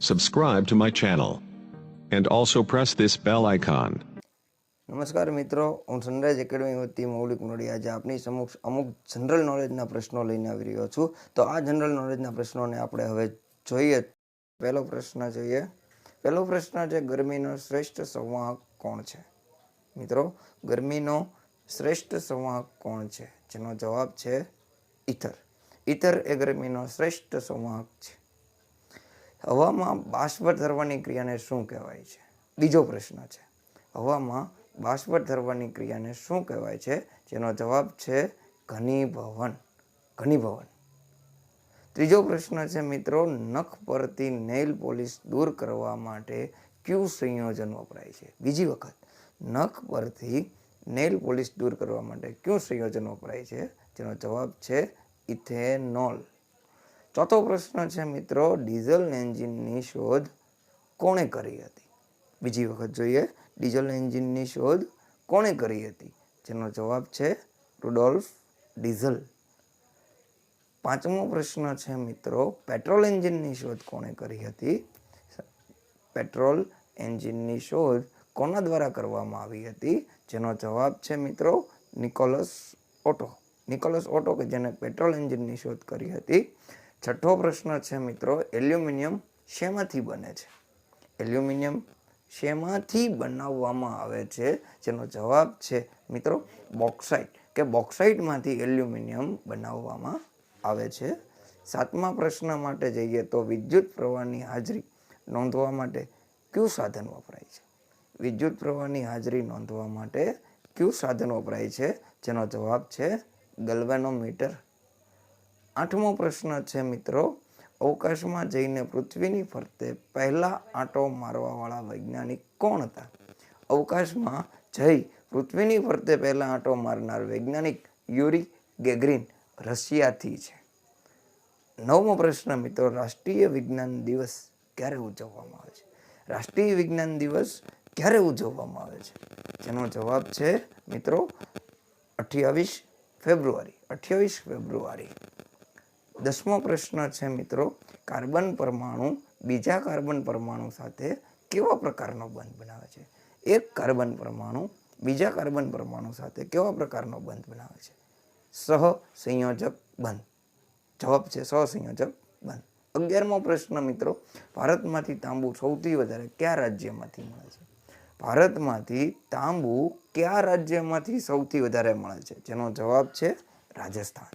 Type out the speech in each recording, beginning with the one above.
subscribe to my channel, and also press this bell icon. નમસ્કાર મિત્રો, હું sunrise academy વતી મૌલિક આજે આપની સમક્ષ અમુક જનરલ નોલેજના પ્રશ્નો લઈને આવી રહ્યો છું. તો આ જનરલ નોલેજના પ્રશ્નોને આપણે હવે જોઈએ. પહેલો પ્રશ્ન જોઈએ. પહેલો પ્રશ્ન છે, ગરમીનો શ્રેષ્ઠ સંવાહક કોણ છે? મિત્રો, ગરમીનો શ્રેષ્ઠ સંવાહક કોણ છે? જેનો જવાબ છે ઈથર. ઈથર એ ગરમીનો શ્રેષ્ઠ સંવાહક છે. હવામાં બાષ્પ થરવાની ક્રિયાને શું કહેવાય છે? બીજો પ્રશ્ન છે, હવામાં બાષ્પ થરવાની ક્રિયાને શું કહેવાય છે? જેનો જવાબ છે ઘનીભવન. ઘનીભવન. ત્રીજો પ્રશ્ન છે મિત્રો, નખ પરથી નેઇલ પોલિશ દૂર કરવા માટે કયું સંયોજન વપરાય છે? બીજી વખત, નખ પરથી નેઇલ પોલિશ દૂર કરવા માટે કયું સંયોજન વપરાય છે? જેનો જવાબ છે ઇથેનોલ. ચોથો પ્રશ્ન છે મિત્રો, ડીઝલ એન્જિનની શોધ કોણે કરી હતી? બીજી વખત જોઈએ, ડીઝલ એન્જિનની શોધ કોણે કરી હતી? જેનો જવાબ છે રુડોલ્ફ ડીઝલ. પાંચમો પ્રશ્ન છે મિત્રો, પેટ્રોલ એન્જિનની શોધ કોણે કરી હતી? પેટ્રોલ એન્જિનની શોધ કોના દ્વારા કરવામાં આવી હતી? જેનો જવાબ છે મિત્રો નિકોલસ ઓટો. નિકોલસ ઓટો કે જેને પેટ્રોલ એન્જિનની શોધ કરી હતી. છઠ્ઠો પ્રશ્ન છે મિત્રો, એલ્યુમિનિયમ શેમાંથી બને છે? એલ્યુમિનિયમ શેમાંથી બનાવવામાં આવે છે? જેનો જવાબ છે મિત્રો બોક્સાઇટ, કે બોક્સાઇટમાંથી એલ્યુમિનિયમ બનાવવામાં આવે છે. સાતમા પ્રશ્ન માટે જઈએ તો, વિદ્યુત પ્રવાહની હાજરી નોંધવા માટે કયું સાધન વપરાય છે? વિદ્યુત પ્રવાહની હાજરી નોંધવા માટે કયું સાધન વપરાય છે? જેનો જવાબ છે ગલ્વેનોમીટર. આઠમો પ્રશ્ન છે મિત્રો, અવકાશમાં જઈને પૃથ્વીની ફરતે પહેલા આંટો મારવાવાળા વૈજ્ઞાનિક કોણ હતા? અવકાશમાં જઈ પૃથ્વીની ફરતે પહેલા આંટો મારનાર વૈજ્ઞાનિક યુરી ગેગરીન રશિયાથી છે. નવમો પ્રશ્ન મિત્રો, રાષ્ટ્રીય વિજ્ઞાન દિવસ ક્યારે ઉજવવામાં આવે છે? રાષ્ટ્રીય વિજ્ઞાન દિવસ ક્યારે ઉજવવામાં આવે છે? જેનો જવાબ છે મિત્રો 28 ફેબ્રુઆરી. 28 ફેબ્રુઆરી. દસમો પ્રશ્ન છે મિત્રો, કાર્બન પરમાણુ બીજા કાર્બન પરમાણુ સાથે કેવા પ્રકારનો બંધ બનાવે છે? એક કાર્બન પરમાણુ બીજા કાર્બન પરમાણુ સાથે કેવા પ્રકારનો બંધ બનાવે છે? સહસંયોજક બંધ. જવાબ છે સહસંયોજક બંધ. 11મો પ્રશ્ન મિત્રો, ભારતમાંથી તાંબુ સૌથી વધારે કયા રાજ્યમાંથી મળે છે? ભારતમાંથી તાંબુ કયા રાજ્યમાંથી સૌથી વધારે મળે છે? જેનો જવાબ છે રાજસ્થાન.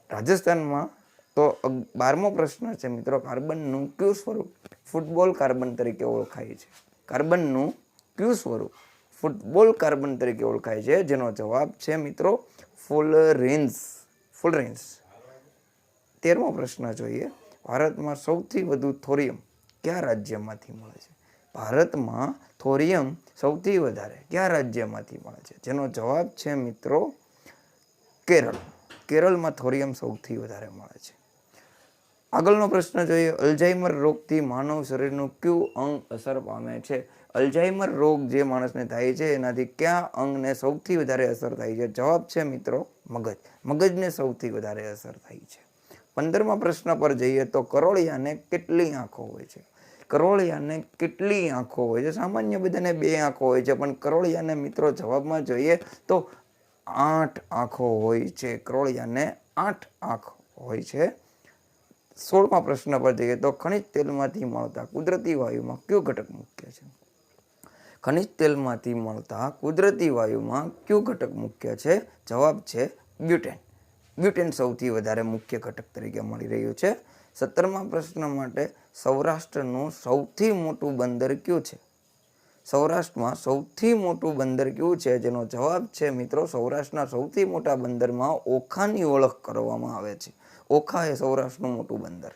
રાજસ્થાનમાં. તો 12મો પ્રશ્ન છે મિત્રો, કાર્બનનું કયું સ્વરૂપ ફૂટબોલ કાર્બન તરીકે ઓળખાય છે? કાર્બનનું કયું સ્વરૂપ ફૂટબોલ કાર્બન તરીકે ઓળખાય છે? જેનો જવાબ છે મિત્રો ફુલરેન્સ. ફુલરેન્સ. 13મો પ્રશ્ન જોઈએ, ભારતમાં સૌથી વધુ થોરિયમ કયા રાજ્યમાંથી મળે છે? ભારતમાં થોરિયમ સૌથી વધારે કયા રાજ્યમાંથી મળે છે? જેનો જવાબ છે મિત્રો કેરળ. કેરળમાં થોરિયમ સૌથી વધારે મળે છે. આગળનો પ્રશ્ન જોઈએ, અલ્ઝાઇમર રોગથી માનવ શરીરનું કયું અંગ અસર પામે છે? અલ્ઝાઇમર રોગ જે માણસને થાય છે એનાથી કયા અંગને સૌથી વધારે અસર થાય છે? જવાબ છે મિત્રો મગજ. મગજને સૌથી વધારે અસર થાય છે. 15મા પ્રશ્ન પર જઈએ તો, કરોળિયાને કેટલી આંખો હોય છે? કરોળિયાને કેટલી આંખો હોય છે? સામાન્ય બધાને 2 આંખો હોય છે, પણ કરોળિયાને મિત્રો જવાબમાં જોઈએ તો 8 આંખો હોય છે. કરોળિયાને 8 આંખ હોય છે. 16મા પ્રશ્ન પર જઈએ તો, ખનિજ તેલમાંથી મળતા કુદરતી વાયુમાં કયો ઘટક મુખ્ય છે? ખનિજ તેલમાંથી મળતા કુદરતી વાયુમાં કયો ઘટક મુખ્ય છે? જવાબ છે બ્યુટેન. બ્યુટેન સૌથી વધારે મુખ્ય ઘટક તરીકે મળી રહ્યું છે. 17મા પ્રશ્ન માટે, સૌરાષ્ટ્રનું સૌથી મોટું બંદર કયું છે? સૌરાષ્ટ્રમાં સૌથી મોટું બંદર કયું છે? જેનો જવાબ છે મિત્રો સૌરાષ્ટ્રના સૌથી મોટા બંદરમાં ઓખાની ઓળખ કરવામાં આવે છે. ઓખા એ સૌરાષ્ટ્રનું મોટું બંદર.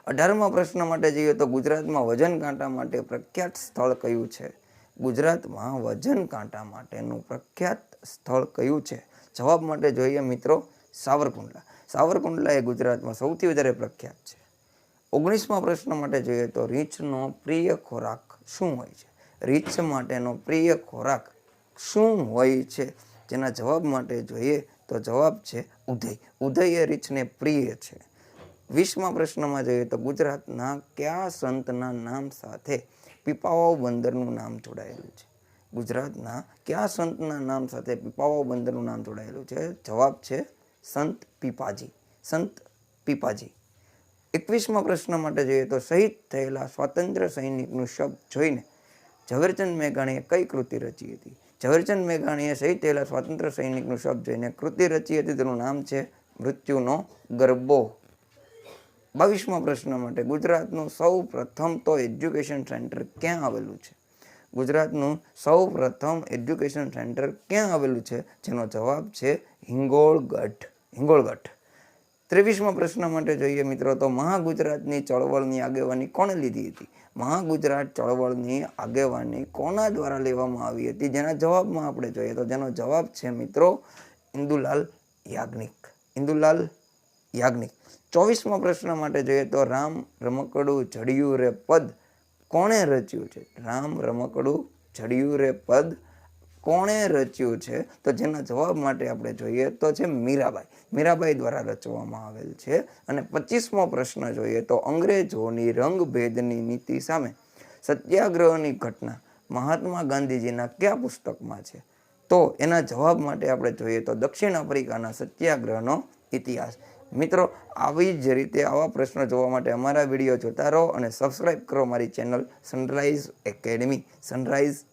18મા પ્રશ્ન માટે જઈએ તો, ગુજરાતમાં વજન કાંટા માટે પ્રખ્યાત સ્થળ કયું છે? ગુજરાતમાં વજન કાંટા માટેનું પ્રખ્યાત સ્થળ કયું છે? જવાબ માટે જોઈએ મિત્રો સાવરકુંડલા. સાવરકુંડલા એ ગુજરાતમાં સૌથી વધારે પ્રખ્યાત છે. 19મા પ્રશ્ન માટે જોઈએ તો, રીંછનો પ્રિય ખોરાક શું હોય છે? રીંછ માટેનો પ્રિય ખોરાક શું હોય છે? જેના જવાબ માટે જોઈએ તો જવાબ છે ઉધઈ. ઉધઈ એ રીંછને પ્રિય છે. 20મા પ્રશ્નમાં જોઈએ તો ગુજરાતના કયા સંતના નામ સાથે પીપાવાવ બંદરનું નામ જોડાયેલું છે? ગુજરાતના કયા સંતના નામ સાથે પીપાવાવ બંદરનું નામ જોડાયેલું છે? જવાબ છે સંત પીપાજી. સંત પીપાજી. 21મા પ્રશ્ન માટે જોઈએ તો શહીદ થયેલા સ્વાતંત્ર્ય સૈનિકનું શબ જોઈને ઝવેરચંદ મેઘાણીએ કઈ કૃતિ રચી હતી? ઝવેરચંદ મેઘાણીએ શહીદ થયેલા સ્વાતંત્ર્ય સૈનિકનું શબ જોઈને કૃતિ રચી હતી. તેનું નામ છે મૃત્યુનો ગરબો. 22મા પ્રશ્ન માટે ગુજરાતનું સૌ પ્રથમ તો એજ્યુકેશન સેન્ટર ક્યાં આવેલું છે? ગુજરાતનું સૌ પ્રથમ એજ્યુકેશન સેન્ટર ક્યાં આવેલું છે? જેનો જવાબ છે હિંગોળગઢ. હિંગોળગઢ. 23મા પ્રશ્ન માટે જોઈએ મિત્રો તો મહાગુજરાતની ચળવળની આગેવાની કોણે લીધી હતી? મહાગુજરાત ચળવળની આગેવાની કોના દ્વારા લેવામાં આવી હતી? જેના જવાબમાં આપણે જોઈએ તો જેનો જવાબ છે મિત્રો ઇન્દુલાલ યાજ્ઞિક. ઇન્દુલાલ યાજ્ઞિક. 24મા પ્રશ્ન માટે જોઈએ તો રામ રમકડું જડિયું રે પદ કોણે રચ્યું છે? રામ રમકડું જડિયું રે પદ કોણે રચ્યું છે? તો જેના જવાબ માટે આપણે જોઈએ તો છે મીરાબાઈ. મીરાબાઈ દ્વારા રચવામાં આવેલ છે. અને 25મો પ્રશ્ન જોઈએ તો અંગ્રેજોની રંગભેદની નીતિ સામે સત્યાગ્રહની ઘટના મહાત્મા ગાંધીજીના કયા પુસ્તકમાં છે? તો એના જવાબ માટે આપણે જોઈએ તો દક્ષિણ આફ્રિકાના સત્યાગ્રહનો ઇતિહાસ. મિત્રો આવી જ રીતે આવા પ્રશ્નો જોવા માટે અમારા વિડીયો જોતા રહો અને સબસ્ક્રાઈબ કરો મારી ચેનલ સનરાઈઝ એકેડમી. સનરાઈઝ